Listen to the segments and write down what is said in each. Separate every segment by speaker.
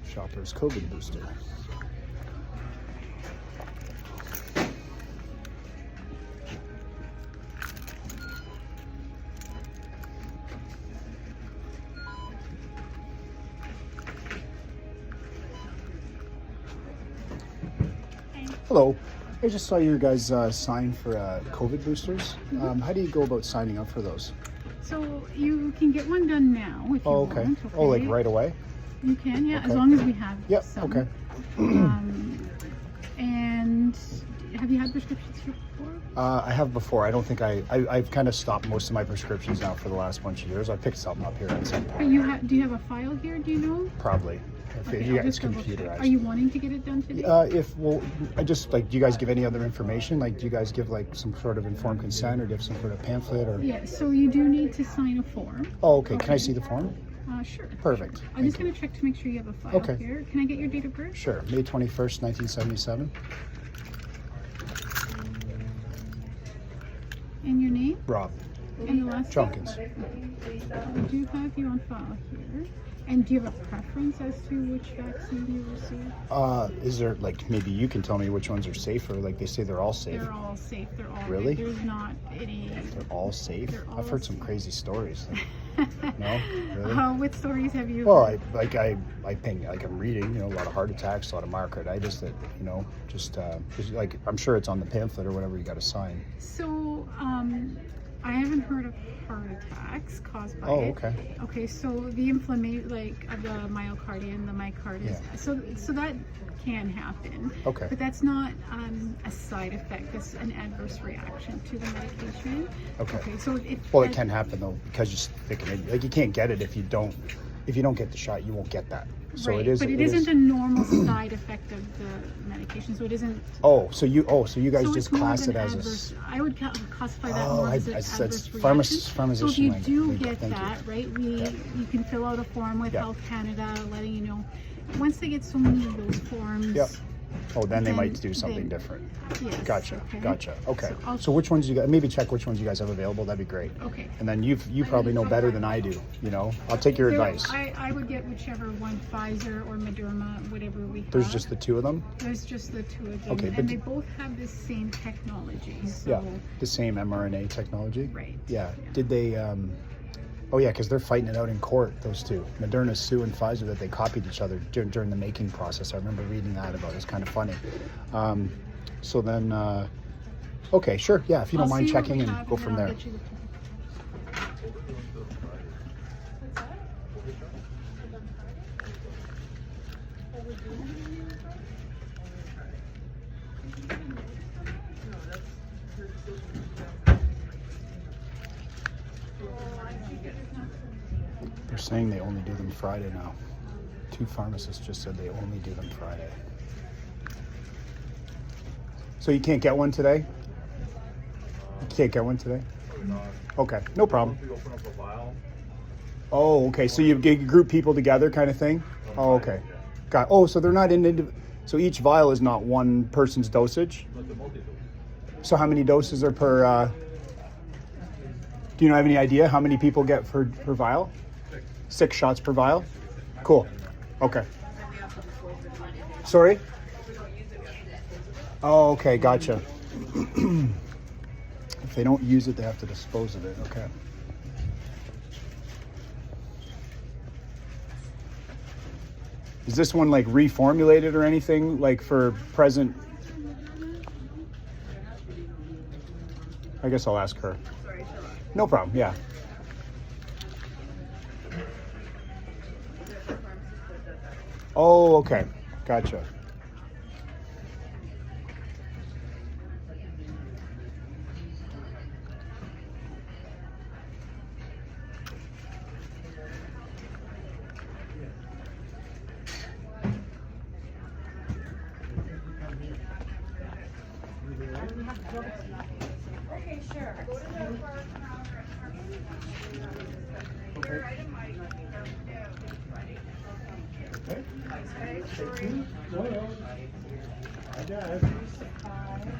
Speaker 1: Shoppers COVID booster. Hello. I just saw your guys sign for COVID boosters. How do you go about signing up for those?
Speaker 2: So you can get one done now if you
Speaker 1: Okay.
Speaker 2: want.
Speaker 1: Oh, like right away?
Speaker 2: You can, yeah,
Speaker 1: Okay.
Speaker 2: as long as we have
Speaker 1: Yep.
Speaker 2: some.
Speaker 1: Okay.
Speaker 2: And have you had prescriptions here before?
Speaker 1: I have before. I don't think I've kind of stopped most of my prescriptions now for the last bunch of years. I picked something up here at some
Speaker 2: But
Speaker 1: point.
Speaker 2: do you have a file here? Do you know?
Speaker 1: Probably.
Speaker 2: Okay,
Speaker 1: Yeah,
Speaker 2: I'll
Speaker 1: it's
Speaker 2: just double check.
Speaker 1: computerized.
Speaker 2: Are you wanting to get it done today?
Speaker 1: I just like, do you guys give any other information? Like, do you guys give like some sort of informed consent, or do you have some sort of pamphlet, or?
Speaker 2: Yeah, so you do need to sign a form.
Speaker 1: Oh, okay. Can I see the form?
Speaker 2: Sure.
Speaker 1: Perfect.
Speaker 2: I'm just going to check to make sure you have a file
Speaker 1: Okay.
Speaker 2: here. Can I get your date of birth?
Speaker 1: Sure. May 21st, 1977.
Speaker 2: And your name?
Speaker 1: Rob
Speaker 2: And the last name?
Speaker 1: Junkins.
Speaker 2: We do have you on file here. And do you have a preference as to which vaccine you received?
Speaker 1: Is there, like, maybe you can tell me which ones are safer? Like, they say they're all safe.
Speaker 2: They're all safe. They're all
Speaker 1: Really?
Speaker 2: There's not any.
Speaker 1: They're all safe?
Speaker 2: They're all
Speaker 1: I've heard some
Speaker 2: safe.
Speaker 1: crazy stories. No? Really?
Speaker 2: What stories have you?
Speaker 1: Well,
Speaker 2: heard?
Speaker 1: I think, like, I'm reading, you know, a lot of heart attacks, a lot of myocarditis that, you know, just like, I'm sure it's on the pamphlet or whatever you got to sign.
Speaker 2: So, I haven't heard of heart attacks caused by
Speaker 1: Oh,
Speaker 2: it.
Speaker 1: okay.
Speaker 2: Okay, so the inflammation, like of the myocardium, the myocarditis, so that can happen.
Speaker 1: Okay.
Speaker 2: But that's not a side effect. That's an adverse reaction to the medication.
Speaker 1: Okay.
Speaker 2: So
Speaker 1: Well, it can happen though, because you're sticking, like, you can't get it if you don't get the shot, you won't get that. So
Speaker 2: right,
Speaker 1: it is.
Speaker 2: but it isn't a normal side effect of the medication, so it isn't.
Speaker 1: So you guys
Speaker 2: So
Speaker 1: just
Speaker 2: it's more
Speaker 1: class
Speaker 2: of
Speaker 1: it
Speaker 2: an
Speaker 1: as
Speaker 2: adverse, I would classify that
Speaker 1: Oh,
Speaker 2: more as an
Speaker 1: that's
Speaker 2: adverse
Speaker 1: pharmacist
Speaker 2: reaction. So if you
Speaker 1: language.
Speaker 2: do
Speaker 1: Thank
Speaker 2: get
Speaker 1: you.
Speaker 2: that, right, you can fill out a form with
Speaker 1: Yeah.
Speaker 2: Health Canada letting you know. Once they get so many of those forms,
Speaker 1: Yep. Oh, then they might
Speaker 2: Then-
Speaker 1: do something
Speaker 2: then-
Speaker 1: different.
Speaker 2: yes,
Speaker 1: Gotcha.
Speaker 2: okay.
Speaker 1: Gotcha. Okay.
Speaker 2: So I'll-
Speaker 1: So which ones you guys? Maybe check which ones you guys have available. That'd be great.
Speaker 2: Okay.
Speaker 1: And then you probably know better than I do. You know, I'll take your advice.
Speaker 2: I would get whichever one, Pfizer or Moderna, whatever we have.
Speaker 1: There's just the two of them.
Speaker 2: There's just the two of them,
Speaker 1: Okay, but
Speaker 2: and they both have the same technology. So,
Speaker 1: Yeah. The same mRNA technology.
Speaker 2: right.
Speaker 1: Yeah. Did they? Oh yeah, because they're fighting it out in court. Those two, Moderna's suing Pfizer that they copied each other during the making process. I remember reading that about it. It's kind of funny. So then, okay, sure, yeah. If you don't
Speaker 2: I'll
Speaker 1: mind
Speaker 2: see what
Speaker 1: checking
Speaker 2: we
Speaker 1: and
Speaker 2: have,
Speaker 1: go
Speaker 2: then
Speaker 1: from
Speaker 2: I'll
Speaker 1: there.
Speaker 2: get you the-
Speaker 1: They're saying they only do them Friday now. Two pharmacists just said they only do them Friday. So you can't get one today? You can't get one today? Okay, no problem.
Speaker 3: We open up a vial.
Speaker 1: Oh, okay. So you group people together, kind of thing. Oh, okay. Got. Oh, so they're not so each vial is not one person's dosage.
Speaker 3: But the multi-dose.
Speaker 1: So how many doses are per? Do you have any idea how many people get per vial? 6 shots per vial. Cool. Okay. Sorry. Oh, okay. Gotcha. If they don't use it, they have to dispose of it. Okay. Is this one like reformulated or anything, like for present? I guess I'll ask her. No problem, yeah. Oh, okay. Gotcha.
Speaker 4: Okay, sure. Go to the bar counter at pharmacy. Your item might not be there.
Speaker 1: Okay.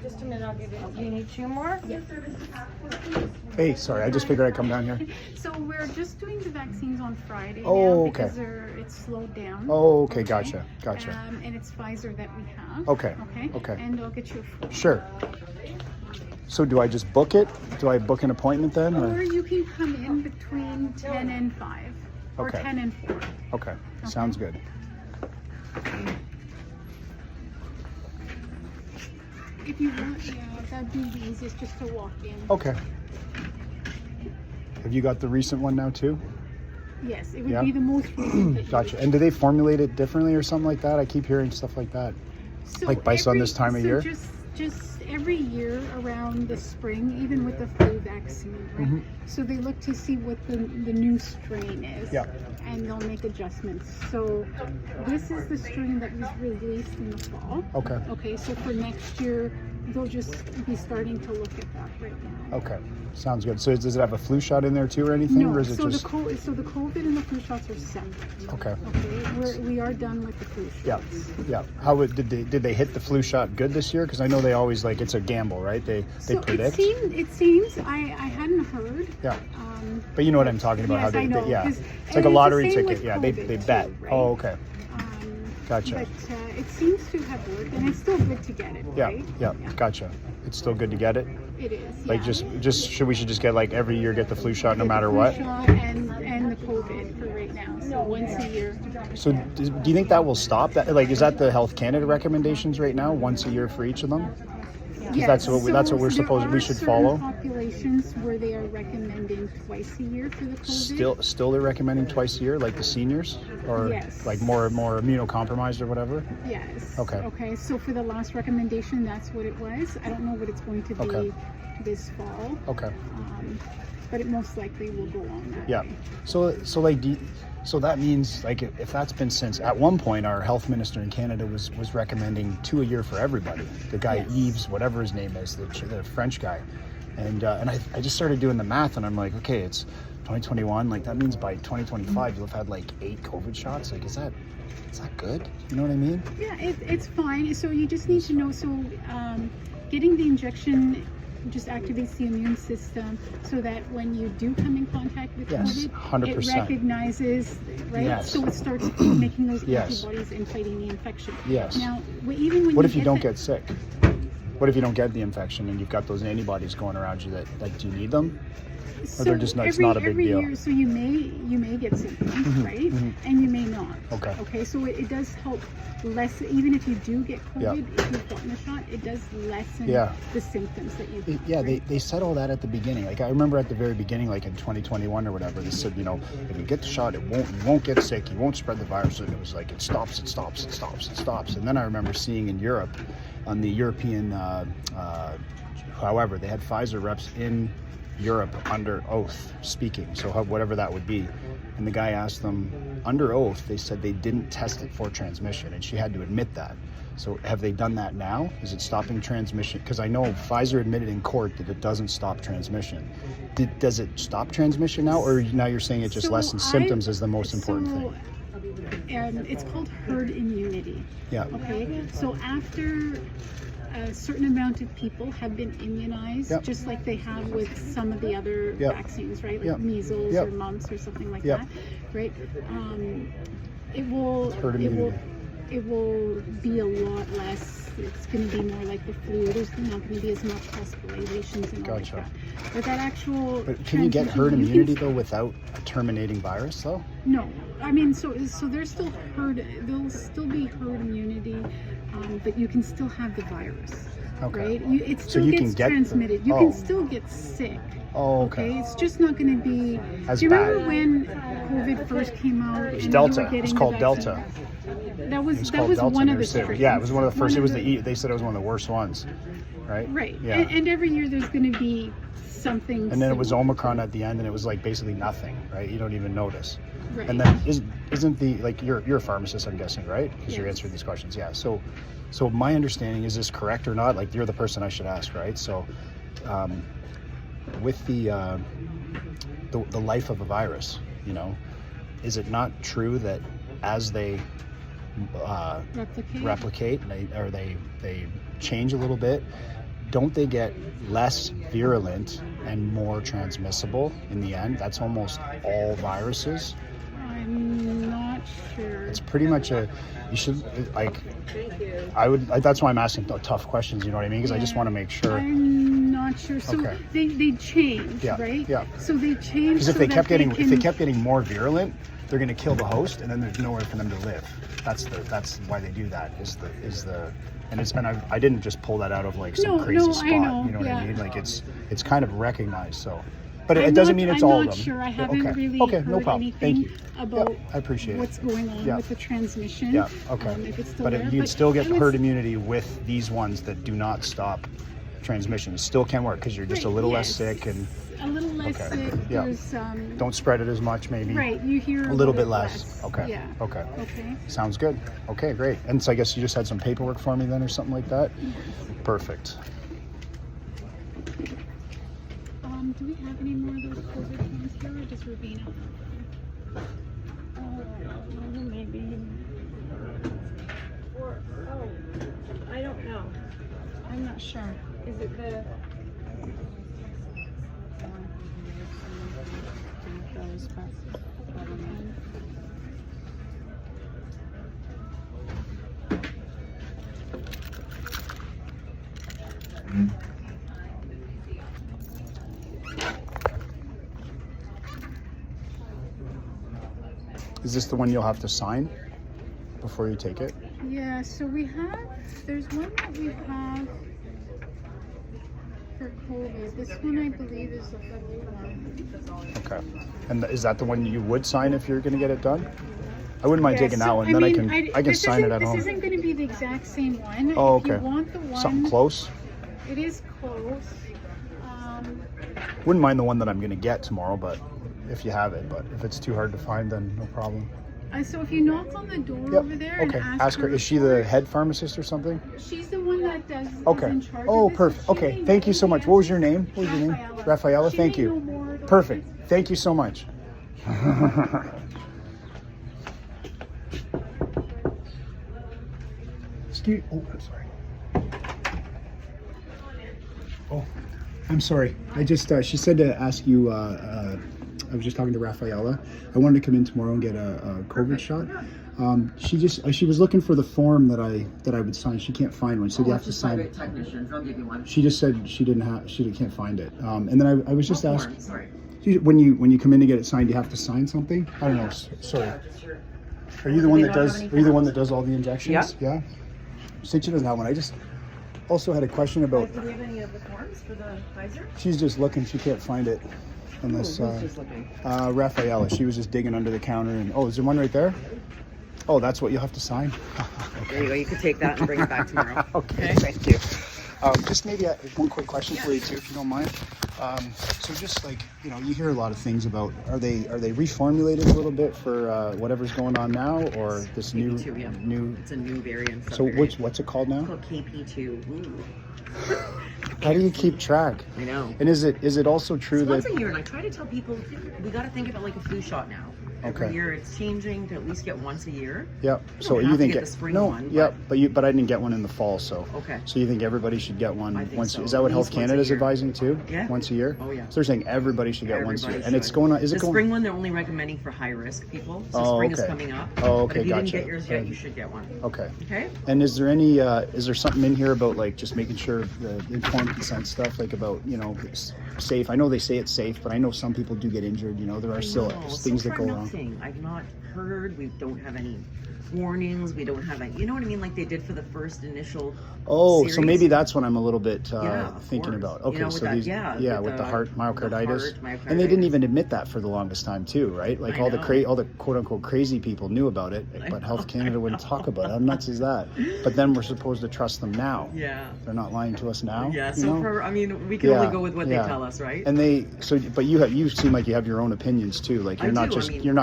Speaker 4: Just a minute, I'll give you. Do you need 2 more?
Speaker 2: Yeah.
Speaker 1: Hey, sorry, I just figured I'd come down here.
Speaker 2: So we're just doing the vaccines on Friday
Speaker 1: Oh,
Speaker 2: now
Speaker 1: okay.
Speaker 2: because it's slowed down.
Speaker 1: Oh, okay, gotcha.
Speaker 2: And it's Pfizer that we have.
Speaker 1: Okay.
Speaker 2: Okay. And I'll get you a full.
Speaker 1: Sure. So do I just book it? Do I book an appointment then?
Speaker 2: Or you can come in between 10 and 5. Or
Speaker 1: Okay.
Speaker 2: 10 and 4.
Speaker 1: Okay, sounds good.
Speaker 2: If you want, yeah, that'd be the easiest just to walk in.
Speaker 1: Okay. Have you got the recent one now too?
Speaker 2: Yes, it would
Speaker 1: Yeah.
Speaker 2: be the most recent. that you
Speaker 1: Gotcha.
Speaker 2: would-
Speaker 1: And do they formulate it differently or something like that? I keep hearing stuff like that.
Speaker 2: So
Speaker 1: Like based on this time of year?
Speaker 2: Just every year around the spring, even with the flu vaccine, right?
Speaker 1: Mhm.
Speaker 2: So they look to see what the new strain is.
Speaker 1: Yeah.
Speaker 2: And they'll make adjustments. So this is the strain that was released in the fall.
Speaker 1: Okay.
Speaker 2: Okay, so for next year, they'll just be starting to look at that right now.
Speaker 1: Okay. Sounds good. So does it have a flu shot in there too or anything?
Speaker 2: No,
Speaker 1: Or is it
Speaker 2: so
Speaker 1: just
Speaker 2: the COVID and the flu shots are separate.
Speaker 1: Okay.
Speaker 2: Okay, we are done with the flu
Speaker 1: Yeah.
Speaker 2: shots.
Speaker 1: Yeah. Did they hit the flu shot good this year? Because I know they always it's a gamble, right? They
Speaker 2: So
Speaker 1: predict.
Speaker 2: it seems I hadn't heard.
Speaker 1: Yeah. But you know what I'm talking about?
Speaker 2: Yes,
Speaker 1: how
Speaker 2: I know,
Speaker 1: yeah.
Speaker 2: 'cause-
Speaker 1: It's like
Speaker 2: and
Speaker 1: a
Speaker 2: it's the
Speaker 1: lottery
Speaker 2: same
Speaker 1: ticket.
Speaker 2: with
Speaker 1: Yeah.
Speaker 2: COVID
Speaker 1: They
Speaker 2: too,
Speaker 1: bet.
Speaker 2: right?
Speaker 1: Oh, okay.
Speaker 2: Um,
Speaker 1: Gotcha.
Speaker 2: But it seems to have worked, and it's still good to get it.
Speaker 1: Yeah.
Speaker 2: Right?
Speaker 1: Yeah. Gotcha. It's still good to get it.
Speaker 2: It is.
Speaker 1: Like
Speaker 2: yeah.
Speaker 1: we should just get like every year get the flu shot no
Speaker 2: Get the
Speaker 1: matter
Speaker 2: flu
Speaker 1: what.
Speaker 2: shot and the COVID for right now. So once a year.
Speaker 1: So do you think that will stop that? Like, is that the Health Canada recommendations right now? Once a year for each of them?
Speaker 2: Yes,
Speaker 1: that's what we're
Speaker 2: there
Speaker 1: supposed we
Speaker 2: are
Speaker 1: should
Speaker 2: certain
Speaker 1: follow.
Speaker 2: Populations where they are recommending twice a year for the COVID.
Speaker 1: Still they're recommending twice a year, like the seniors, or
Speaker 2: Yes.
Speaker 1: like more immunocompromised or whatever.
Speaker 2: Yes.
Speaker 1: Okay.
Speaker 2: Okay. So for the last recommendation, that's what it was. I don't know what it's going to be
Speaker 1: Okay.
Speaker 2: this fall.
Speaker 1: Okay.
Speaker 2: But it most likely will go on that
Speaker 1: Yeah.
Speaker 2: way.
Speaker 1: So that means like if that's been since at one point our health minister in Canada was recommending 2 a year for everybody. The guy
Speaker 2: Yes.
Speaker 1: Yves, whatever his name is, the French guy, and I just started doing the math and I'm like, okay, it's 2021. Like that means by 2025 you'll have had like 8 COVID shots. Like is that good? You know what I mean?
Speaker 2: Yeah, it's fine. So you just need to know. So getting the injection just activates the immune system so that when you do come in contact with
Speaker 1: Yes,
Speaker 2: COVID,
Speaker 1: 100%.
Speaker 2: it recognizes, right?
Speaker 1: Yes.
Speaker 2: So it starts making those
Speaker 1: Yes.
Speaker 2: antibodies and fighting the infection.
Speaker 1: Yes.
Speaker 2: Now, even when
Speaker 1: What if you don't
Speaker 2: that-
Speaker 1: get sick? What if you don't get the infection and you've got those antibodies going around you that do you need them?
Speaker 2: So
Speaker 1: they're just not- it's not a big
Speaker 2: every
Speaker 1: deal.
Speaker 2: Year, so you may get symptoms, right? And you may not.
Speaker 1: Okay.
Speaker 2: Okay. So it does help even if you do get COVID,
Speaker 1: Yeah.
Speaker 2: if you've gotten a shot, it does lessen
Speaker 1: Yeah.
Speaker 2: the symptoms that you have.
Speaker 1: Yeah,
Speaker 2: right?
Speaker 1: they said all that at the beginning. Like I remember at the very beginning, like in 2021 or whatever, they said, if you get the shot, you won't get sick, you won't spread the virus, and it was like it stops. And then I remember seeing in Europe, on the European, however, they had Pfizer reps in Europe under oath speaking, so whatever that would be. And the guy asked them, under oath, they said they didn't test it for transmission, and she had to admit that. So have they done that now? Is it stopping transmission? Because I know Pfizer admitted in court that it doesn't stop transmission. Does it stop transmission now, or now you're saying it just
Speaker 2: So
Speaker 1: lessens symptoms is the most important thing?
Speaker 2: It's called herd immunity.
Speaker 1: Yeah.
Speaker 2: Okay. So after a certain amount of people have been immunized,
Speaker 1: Yep.
Speaker 2: just like they have with some of the other
Speaker 1: Yep.
Speaker 2: vaccines, right? Like
Speaker 1: Yep.
Speaker 2: measles
Speaker 1: Yep.
Speaker 2: or mumps or something like
Speaker 1: Yep.
Speaker 2: that, right? It will.
Speaker 1: Herd
Speaker 2: It will.
Speaker 1: immunity.
Speaker 2: It will be a lot less. It's going to be more like the flu. There's not going to be as much hospitalizations and all
Speaker 1: Gotcha.
Speaker 2: like that. But that actual.
Speaker 1: But can you get
Speaker 2: transmission,
Speaker 1: herd
Speaker 2: you can
Speaker 1: immunity though without a terminating virus though?
Speaker 2: No, I mean, so there's still there'll still be herd immunity, but you can still have the virus,
Speaker 1: Okay.
Speaker 2: right? It
Speaker 1: So
Speaker 2: still
Speaker 1: you can
Speaker 2: gets
Speaker 1: get the-
Speaker 2: transmitted. You
Speaker 1: oh.
Speaker 2: can still get sick.
Speaker 1: Oh,
Speaker 2: Okay,
Speaker 1: okay.
Speaker 2: it's just not going to be.
Speaker 1: As
Speaker 2: do you remember
Speaker 1: bad.
Speaker 2: when COVID first came out?
Speaker 1: It was
Speaker 2: and
Speaker 1: Delta.
Speaker 2: You were
Speaker 1: It was
Speaker 2: getting
Speaker 1: called
Speaker 2: the
Speaker 1: Delta.
Speaker 2: vaccine? That was
Speaker 1: It was
Speaker 2: that
Speaker 1: called
Speaker 2: was
Speaker 1: Delta.
Speaker 2: one
Speaker 1: They
Speaker 2: of
Speaker 1: were
Speaker 2: the
Speaker 1: saying-
Speaker 2: strains.
Speaker 1: yeah, it was one of the first. It was
Speaker 2: the
Speaker 1: they said it was one of the worst ones, right?
Speaker 2: right.
Speaker 1: Yeah.
Speaker 2: And every year there's going to be something.
Speaker 1: And then it was
Speaker 2: similar.
Speaker 1: Omicron at the end, and it was like basically nothing, right? You don't even notice.
Speaker 2: Right.
Speaker 1: And then isn't the like you're a pharmacist, I'm guessing, right? Because you're
Speaker 2: Yes.
Speaker 1: answering these questions. Yeah. So my understanding is this correct or not? Like you're the person I should ask, right? So with the life of a virus, is it not true that as they
Speaker 2: replicate.
Speaker 1: they change a little bit, don't they get less virulent and more transmissible in the end? That's almost all viruses.
Speaker 2: I'm not sure.
Speaker 1: It's pretty much you should, like, that's why I'm asking tough questions, you know what I mean? Because I just want to make sure.
Speaker 2: I'm not sure. So
Speaker 1: Okay.
Speaker 2: they change, right?
Speaker 1: Yeah.
Speaker 2: So they change.
Speaker 1: Because if they kept getting more virulent, they're going to kill the host, and then there's nowhere for them to live. That's why they do that. And I didn't just pull that out of like some crazy spot.
Speaker 2: I know,
Speaker 1: you know what
Speaker 2: yeah.
Speaker 1: I mean? Like it's kind of recognized. So, but it doesn't mean it's all of them.
Speaker 2: I'm not sure. I haven't really
Speaker 1: okay,
Speaker 2: heard
Speaker 1: no problem.
Speaker 2: anything
Speaker 1: Thank you.
Speaker 2: about
Speaker 1: I appreciate
Speaker 2: what's going on with the transmission.
Speaker 1: Yeah. Okay.
Speaker 2: If it's still
Speaker 1: But
Speaker 2: there.
Speaker 1: you'd still get herd immunity with these ones that do not stop transmission. It still can work because you're just a little less sick and
Speaker 2: a little less sick.
Speaker 1: Yeah.
Speaker 2: There's
Speaker 1: don't spread it as much, maybe.
Speaker 2: right. You hear
Speaker 1: A little bit less. Okay.
Speaker 2: Yeah.
Speaker 1: Okay.
Speaker 2: Okay.
Speaker 1: Sounds good. Okay, great. And so I guess you just had some paperwork for me then or something like that? Perfect.
Speaker 2: Do we have any more of those COVID ones here, or does Ravina have them?
Speaker 4: Maybe. Or, I don't know. I'm not sure. Is it the...
Speaker 1: Is this the one you'll have to sign before you take it?
Speaker 2: Yeah, so there's one that we have for COVID. This one I believe is the federal one.
Speaker 1: Okay. And is that the one you would sign if you're going to get it done? I wouldn't mind taking that
Speaker 2: so,
Speaker 1: one. Then I can sign it at home.
Speaker 2: This isn't going to be the exact same one.
Speaker 1: Oh,
Speaker 2: If
Speaker 1: okay.
Speaker 2: you want the one,
Speaker 1: Something close?
Speaker 2: It is close.
Speaker 1: Wouldn't mind the one that I'm going to get tomorrow, but if you have it. But if it's too hard to find, then no problem.
Speaker 2: So if you knock on the door over there
Speaker 1: Okay.
Speaker 2: and
Speaker 1: Ask her. Is she the head pharmacist or something?
Speaker 2: She's the one that does.
Speaker 1: Okay.
Speaker 2: Is in charge
Speaker 1: Oh,
Speaker 2: of this,
Speaker 1: perfect.
Speaker 2: so she
Speaker 1: Okay.
Speaker 2: may
Speaker 1: Thank
Speaker 2: know
Speaker 1: you so
Speaker 2: the
Speaker 1: much. What was your name?
Speaker 2: answer.
Speaker 1: Rafaela.
Speaker 2: She
Speaker 1: Thank
Speaker 2: may
Speaker 1: you.
Speaker 2: know more about
Speaker 1: Perfect.
Speaker 2: this.
Speaker 1: Thank you so much. Excuse. Oh, I'm sorry. Oh, I'm sorry. I just she said to ask you. I was just talking to Rafaela. I wanted to come in tomorrow and get a COVID shot. She was looking for the form that I would sign. She can't find one. She said you have to sign it.
Speaker 3: Technicians, they'll give you one.
Speaker 1: She just said she can't find it. And then I was just
Speaker 3: What
Speaker 1: asking.
Speaker 3: form? Sorry.
Speaker 1: When you come in to get it signed, you have to sign something. I don't know. Sorry. Are you the one that does? Are you the one that does all the injections? Yeah. Since she doesn't have one, I just also had a question about.
Speaker 3: Do we have any of the forms for the Pfizer?
Speaker 1: She's just looking. She can't find it. Unless
Speaker 3: Who's just looking?
Speaker 1: Rafaela. She was just digging under the counter and is there one right there? Oh, that's what you'll have to sign.
Speaker 3: There you go. You can take that and bring it back tomorrow.
Speaker 1: Okay, thank you. Just maybe one quick question for you too, if you don't mind. So just like, you hear a lot of things about, are they reformulated a little bit for whatever's going on now, or this new?
Speaker 3: It's a new variant.
Speaker 1: So what's it called now?
Speaker 3: It's called KP2. Ooh.
Speaker 1: How do you keep track?
Speaker 3: I know.
Speaker 1: And is it also true
Speaker 3: It's
Speaker 1: that
Speaker 3: once a year, and I try to tell people we got to think of it like a flu shot now. Every year it's changing to at least get once a year.
Speaker 1: Yep. So
Speaker 3: don't
Speaker 1: you
Speaker 3: have to
Speaker 1: think
Speaker 3: get the spring one,
Speaker 1: Yep. But I didn't get one in the fall, so.
Speaker 3: Okay.
Speaker 1: So you think everybody should get one
Speaker 3: I think
Speaker 1: once?
Speaker 3: so.
Speaker 1: Is that what
Speaker 3: At
Speaker 1: Health
Speaker 3: least once a
Speaker 1: Canada's
Speaker 3: year.
Speaker 1: advising too?
Speaker 3: Yeah.
Speaker 1: Once a year.
Speaker 3: Oh, yeah.
Speaker 1: So they're saying everybody should get once a year,
Speaker 3: Everybody
Speaker 1: and it's
Speaker 3: should.
Speaker 1: going on. Is it
Speaker 3: the
Speaker 1: going?
Speaker 3: spring one they're only recommending for high risk people. So
Speaker 1: Oh,
Speaker 3: spring is
Speaker 1: okay.
Speaker 3: coming up.
Speaker 1: Oh, okay,
Speaker 3: But if you
Speaker 1: gotcha.
Speaker 3: didn't get yours yet, you should get one.
Speaker 1: Okay.
Speaker 3: Okay.
Speaker 1: And is there any? Is there something in here about like just making sure the informed consent stuff, like about it's safe? I know they say it's safe, but I know some people do get injured. There are still things that go wrong.
Speaker 3: Nothing. I've not heard. We don't have any warnings. We don't have any. You know what I mean? Like they did for the first initial.
Speaker 1: Oh, so
Speaker 3: series.
Speaker 1: maybe that's what I'm a little bit
Speaker 3: Of
Speaker 1: thinking
Speaker 3: course.
Speaker 1: about. Okay,
Speaker 3: with
Speaker 1: so
Speaker 3: that,
Speaker 1: these, with the heart myocarditis, and they didn't even admit that for the longest time too, right? Like
Speaker 3: I
Speaker 1: all
Speaker 3: know.
Speaker 1: the quote unquote crazy people knew about it, but Health Canada wouldn't talk about it. How nuts is that? But then we're supposed to trust them now.
Speaker 3: Yeah.
Speaker 1: They're not lying to us now.
Speaker 3: Yeah. So we can only go with what they tell us, right?
Speaker 1: And but you seem like you have your own opinions too. Like you're not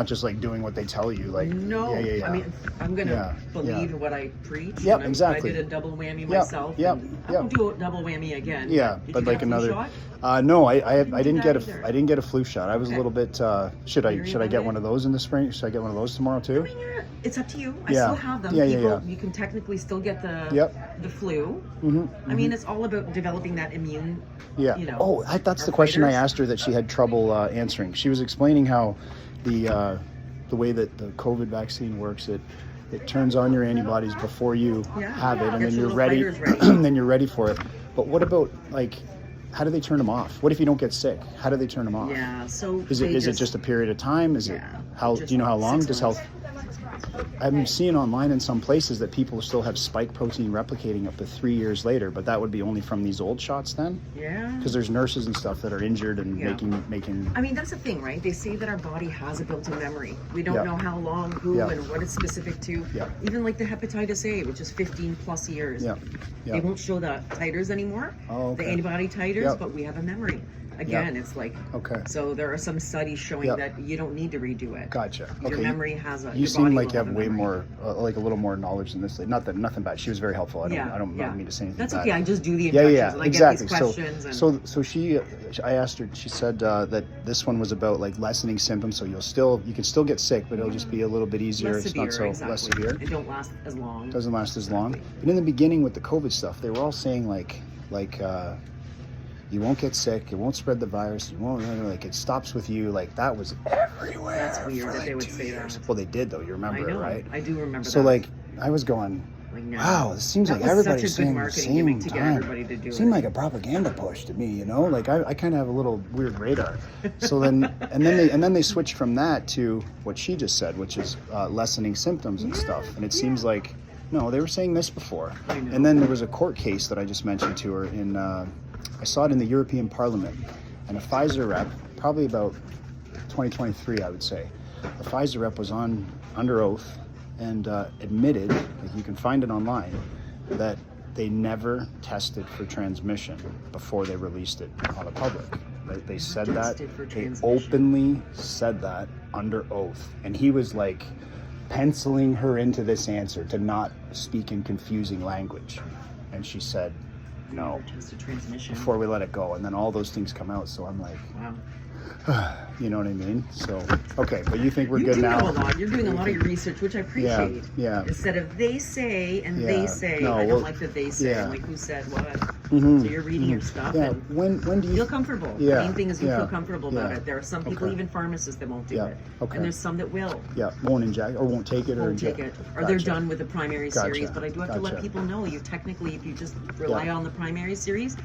Speaker 1: just like doing what they tell you. Like
Speaker 3: no.
Speaker 1: Yeah.
Speaker 3: I mean, I'm gonna
Speaker 1: Yeah,
Speaker 3: believe
Speaker 1: yeah.
Speaker 3: what I preach.
Speaker 1: Yep,
Speaker 3: and
Speaker 1: exactly.
Speaker 3: I did a double whammy
Speaker 1: Yep,
Speaker 3: myself.
Speaker 1: yep,
Speaker 3: and I
Speaker 1: yep.
Speaker 3: won't do a double whammy again.
Speaker 1: Yeah,
Speaker 3: Did
Speaker 1: but
Speaker 3: you
Speaker 1: like
Speaker 3: get a flu
Speaker 1: another.
Speaker 3: shot?
Speaker 1: No, I
Speaker 3: didn't
Speaker 1: didn't
Speaker 3: do
Speaker 1: get
Speaker 3: that either.
Speaker 1: I didn't get a flu shot. I was a
Speaker 3: Okay.
Speaker 1: little bit. Should I
Speaker 3: Leery about
Speaker 1: get
Speaker 3: it?
Speaker 1: one of those in the spring? Should I get one of those tomorrow
Speaker 3: I
Speaker 1: too?
Speaker 3: mean, it's up to you. I
Speaker 1: Yeah.
Speaker 3: still have them.
Speaker 1: Yeah, yeah,
Speaker 3: People,
Speaker 1: yeah.
Speaker 3: you can technically still get the
Speaker 1: Yep.
Speaker 3: the flu.
Speaker 1: Mm-hmm.
Speaker 3: I mean, it's all about developing that immune.
Speaker 1: Yeah.
Speaker 3: You know,
Speaker 1: Oh, that's
Speaker 3: our
Speaker 1: the question I
Speaker 3: fighters.
Speaker 1: asked her that she had trouble answering. She was explaining how the way that the COVID vaccine works. It turns on your antibodies before you
Speaker 3: Yeah.
Speaker 1: have it, and
Speaker 3: Gets
Speaker 1: then
Speaker 3: your
Speaker 1: you're
Speaker 3: little
Speaker 1: ready.
Speaker 3: fighters ready.
Speaker 1: And then you're ready for it. But what about like, how do they turn them off? What if you don't get sick? How do they turn them off?
Speaker 3: Yeah. So
Speaker 1: Is it
Speaker 3: they
Speaker 1: just a period of time? Is it
Speaker 3: Yeah,
Speaker 1: how
Speaker 3: just
Speaker 1: do you know how long?
Speaker 3: 6
Speaker 1: Does
Speaker 3: months.
Speaker 1: health? I'm seeing online in some places that people still have spike protein replicating up to 3 years later, but that would be only from these old shots then,
Speaker 3: Yeah.
Speaker 1: because there's nurses and stuff that are injured and
Speaker 3: Yeah.
Speaker 1: making.
Speaker 3: I mean, that's the thing, right? They say that our body has a built-in memory. We don't
Speaker 1: Yeah.
Speaker 3: know how long, who,
Speaker 1: Yeah.
Speaker 3: and what it's specific to.
Speaker 1: Yeah.
Speaker 3: Even like the hepatitis A, which is 15 plus years.
Speaker 1: Yeah.
Speaker 3: They
Speaker 1: Yeah.
Speaker 3: won't show the titers anymore,
Speaker 1: Oh, okay.
Speaker 3: the antibody titers,
Speaker 1: Yeah.
Speaker 3: but we have a memory. Again, it's like,
Speaker 1: Okay.
Speaker 3: so there are some studies showing
Speaker 1: Yeah.
Speaker 3: that you don't need to redo it.
Speaker 1: Gotcha.
Speaker 3: Your
Speaker 1: Okay.
Speaker 3: memory has a.
Speaker 1: You
Speaker 3: your
Speaker 1: seem
Speaker 3: body
Speaker 1: like
Speaker 3: will
Speaker 1: you have
Speaker 3: a
Speaker 1: way
Speaker 3: memory.
Speaker 1: more, like a little more knowledge than this. Not that nothing bad. She was very helpful. I don't mean to say anything
Speaker 3: That's
Speaker 1: bad.
Speaker 3: okay. I just do the
Speaker 1: Yeah,
Speaker 3: injections
Speaker 1: yeah,
Speaker 3: and I
Speaker 1: exactly.
Speaker 3: get these questions. and
Speaker 1: So I asked her. She said that this one was about like lessening symptoms. So you can still get sick, but it'll just be a little bit easier.
Speaker 3: less
Speaker 1: It's
Speaker 3: severe,
Speaker 1: not so
Speaker 3: exactly.
Speaker 1: less severe.
Speaker 3: It don't last as long.
Speaker 1: Doesn't last as long. But in the beginning with the COVID stuff, they were all saying like you won't get sick, it won't spread the virus, you won't like it stops with you. Like that was everywhere.
Speaker 3: That's weird
Speaker 1: for
Speaker 3: that
Speaker 1: like
Speaker 3: they would
Speaker 1: 2
Speaker 3: say
Speaker 1: years.
Speaker 3: that.
Speaker 1: Well, they did though. You
Speaker 3: I
Speaker 1: remember
Speaker 3: know.
Speaker 1: it, right?
Speaker 3: I do remember
Speaker 1: So
Speaker 3: that.
Speaker 1: like I was going,
Speaker 3: Like, no.
Speaker 1: wow, this seems
Speaker 3: That
Speaker 1: like
Speaker 3: was
Speaker 1: everybody's
Speaker 3: such a good
Speaker 1: saying the
Speaker 3: marketing
Speaker 1: same
Speaker 3: gimmick to get
Speaker 1: time.
Speaker 3: everybody to do
Speaker 1: Seemed
Speaker 3: it.
Speaker 1: like a propaganda push to me, you know. Like I kind of have a little weird radar. So then and then they switched from that to what she just said, which is lessening symptoms and stuff. And it seems like no, they were saying this before.
Speaker 3: I know.
Speaker 1: And then there was a court case that I just mentioned to her in. I saw it in the European Parliament, and a Pfizer rep, probably about 2023, I would say. A Pfizer rep was under oath and admitted, like you can find it online, that they never tested for transmission before they released it on the public. They said that.
Speaker 3: tested for
Speaker 1: They
Speaker 3: transmission.
Speaker 1: openly said that under oath. And he was like penciling her into this answer to not speak in confusing language. And she said, no,
Speaker 3: Just a transmission.
Speaker 1: before we let it go. And then all those things come out. So I'm like,
Speaker 3: Wow.
Speaker 1: you know what I mean? So, okay, but you think we're
Speaker 3: You
Speaker 1: good
Speaker 3: do
Speaker 1: now?
Speaker 3: know a lot. You're doing a lot of your research, which I appreciate.
Speaker 1: Yeah.
Speaker 3: Instead of they say and
Speaker 1: Yeah.
Speaker 3: they say,
Speaker 1: No,
Speaker 3: I
Speaker 1: well,
Speaker 3: don't like that they say.
Speaker 1: yeah.
Speaker 3: I'm like, who said what?
Speaker 1: Mhm,
Speaker 3: So you're reading your stuff
Speaker 1: Yeah.
Speaker 3: and
Speaker 1: When do you
Speaker 3: feel comfortable.
Speaker 1: Yeah,
Speaker 3: The main thing is you
Speaker 1: yeah,
Speaker 3: feel comfortable about
Speaker 1: yeah.
Speaker 3: it. There are some people,
Speaker 1: Okay.
Speaker 3: even pharmacists, that won't do
Speaker 1: Yeah,
Speaker 3: it.
Speaker 1: okay.
Speaker 3: And there's some that will.
Speaker 1: won't inject or won't take it or
Speaker 3: Won't take
Speaker 1: inject?
Speaker 3: it, or they're
Speaker 1: Gotcha.
Speaker 3: done with the primary
Speaker 1: Gotcha,
Speaker 3: series. But I do have to let
Speaker 1: gotcha.
Speaker 3: people know you technically, if you just rely
Speaker 1: Yeah.
Speaker 3: on the primary series,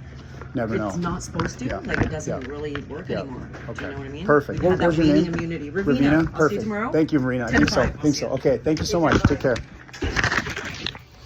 Speaker 1: Never know.
Speaker 3: it's not supposed to.
Speaker 1: Yeah,
Speaker 3: Like it doesn't
Speaker 1: yeah.
Speaker 3: really work
Speaker 1: Yeah.
Speaker 3: anymore. Do
Speaker 1: Okay.
Speaker 3: you know what I mean?
Speaker 1: Perfect.
Speaker 3: We've had that
Speaker 1: What's your
Speaker 3: waning
Speaker 1: name?
Speaker 3: immunity.
Speaker 1: Ravina?
Speaker 3: I'll see you
Speaker 1: Perfect.
Speaker 3: tomorrow.
Speaker 1: Thank you, Marina. I
Speaker 3: 10
Speaker 1: think
Speaker 3: to
Speaker 1: so.
Speaker 3: 5. I'll
Speaker 1: Think
Speaker 3: see
Speaker 1: so.
Speaker 3: you.
Speaker 1: Okay. Thank you so much. Take care.